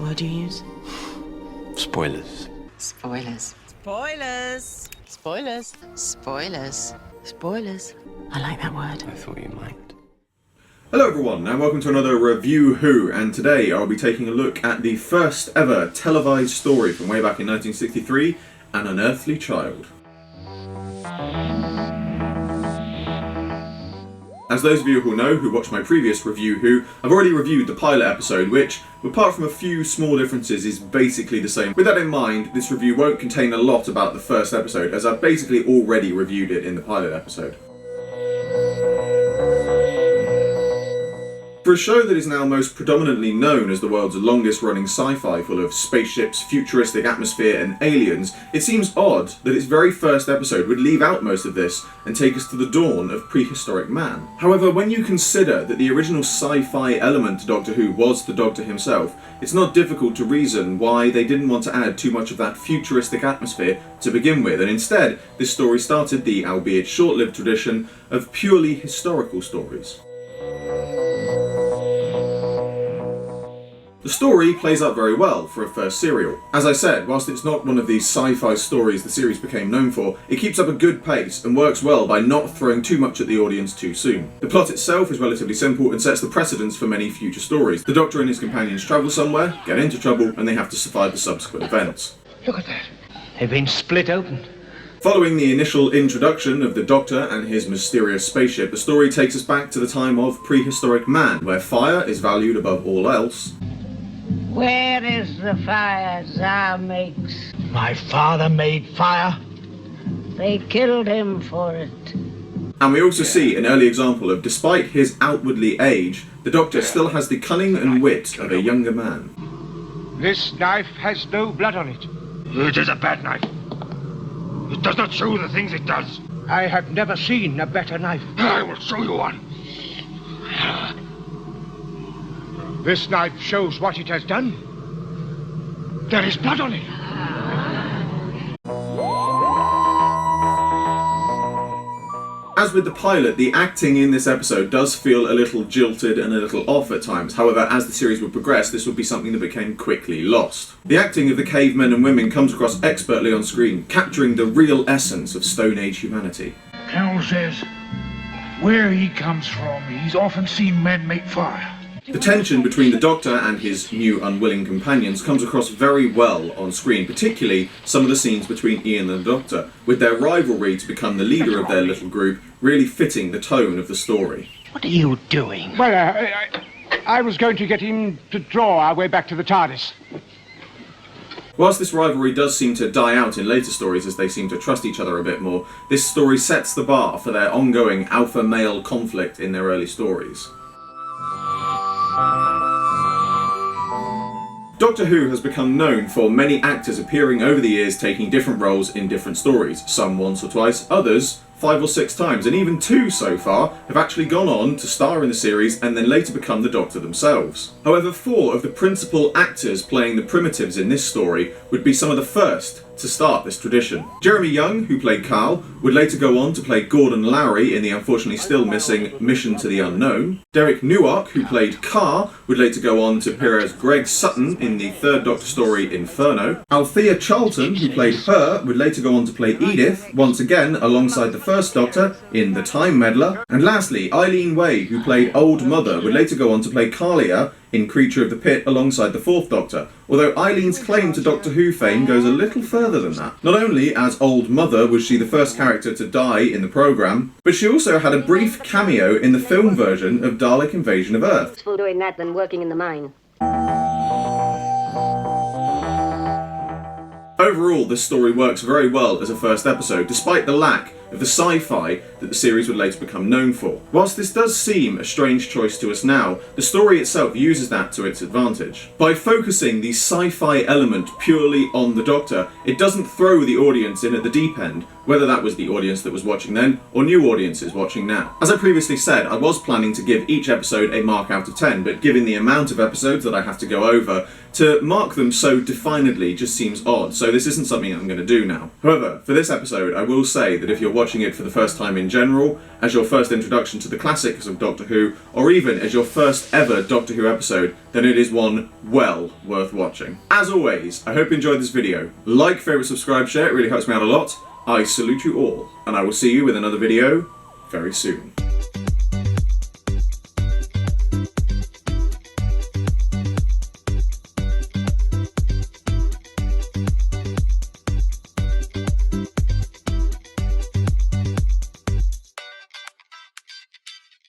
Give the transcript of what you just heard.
word you use? Spoilers. Spoilers. Spoilers. Spoilers. Spoilers. Spoilers. I like that word. I thought you might. Hello everyone, and welcome to another Review Who, and today I'll be taking a look at the first ever televised story from way back in 1963, An Unearthly Child. As those of you who know, who watched my previous Review Who, I've already reviewed the pilot episode, which, apart from a few small differences, is basically the same. With that in mind, this review won't contain a lot about the first episode, as I've basically already reviewed it in the pilot episode. For a show that is now most predominantly known as the world's longest running sci-fi full of spaceships, futuristic atmosphere and aliens, it seems odd that its very first episode would leave out most of this and take us to the dawn of prehistoric man. However, when you consider that the original sci-fi element to Doctor Who was the Doctor himself, it's not difficult to reason why they didn't want to add too much of that futuristic atmosphere to begin with, and instead this story started the, albeit short-lived, tradition of purely historical stories. The story plays out very well for a first serial. As I said, whilst it's not one of these sci-fi stories the series became known for, it keeps up a good pace and works well by not throwing too much at the audience too soon. The plot itself is relatively simple and sets the precedence for many future stories. The Doctor and his companions travel somewhere, get into trouble, and they have to survive the subsequent events. Look at that. They've been split open. Following the initial introduction of the Doctor and his mysterious spaceship, the story takes us back to the time of prehistoric man, where fire is valued above all else. Where is the fire Tsar makes? My father made fire. They killed him for it. And we also see an early example of, despite his outwardly age, the Doctor still has the cunning and wit of a younger man. This knife has no blood on it. It is a bad knife. It does not show the things it does. I have never seen a better knife. I will show you one. This knife shows what it has done. There is blood on it. As with the pilot, the acting in this episode does feel a little jilted and a little off at times. However, as the series would progress, this would be something that became quickly lost. The acting of the cavemen and women comes across expertly on screen, capturing the real essence of Stone Age humanity. Carol says, where he comes from, he's often seen men make fire. The tension between the Doctor and his new unwilling companions comes across very well on screen, particularly some of the scenes between Ian and the Doctor, with their rivalry to become the leader of their little group really fitting the tone of the story. What are you doing? Well, I was going to get him to draw our way back to the TARDIS. Whilst this rivalry does seem to die out in later stories as they seem to trust each other a bit more, this story sets the bar for their ongoing alpha-male conflict in their early stories. Doctor Who has become known for many actors appearing over the years taking different roles in different stories, some once or twice, others 5 or 6 times, and even 2 so far have actually gone on to star in the series and then later become the Doctor themselves. However, 4 of the principal actors playing the primitives in this story would be some of the first to start this tradition. Jeremy Young, who played Carl, would later go on to play Gordon Lowry in the unfortunately still missing Mission to the Unknown. Derek Newark, who played Carr, would later go on to appear as Greg Sutton in the 3rd Doctor story Inferno. Althea Charlton, who played Her, would later go on to play Edith, once again alongside the 1st Doctor in The Time Meddler. And lastly, Eileen Way, who played Old Mother, would later go on to play Kalia in Creature of the Pit alongside the 4th Doctor, although Eileen's claim to Doctor Who fame goes a little further than that. Not only as Old Mother was she the first character to die in the programme, but she also had a brief cameo in the film version of Dalek Invasion of Earth. It's for doing that than working in the mine. Overall, this story works very well as a first episode, despite the lack of the sci-fi that the series would later become known for. Whilst this does seem a strange choice to us now, the story itself uses that to its advantage. By focusing the sci-fi element purely on the Doctor, it doesn't throw the audience in at the deep end whether that was the audience that was watching then, or new audiences watching now. As I previously said, I was planning to give each episode a mark out of 10, but given the amount of episodes that I have to go over, to mark them so definedly just seems odd, so this isn't something I'm going to do now. However, for this episode, I will say that if you're watching it for the first time in general, as your first introduction to the classics of Doctor Who, or even as your first ever Doctor Who episode, then it is one well worth watching. As always, I hope you enjoyed this video. Like, favourite, subscribe, share, it really helps me out a lot. I salute you all, and I will see you with another video very soon.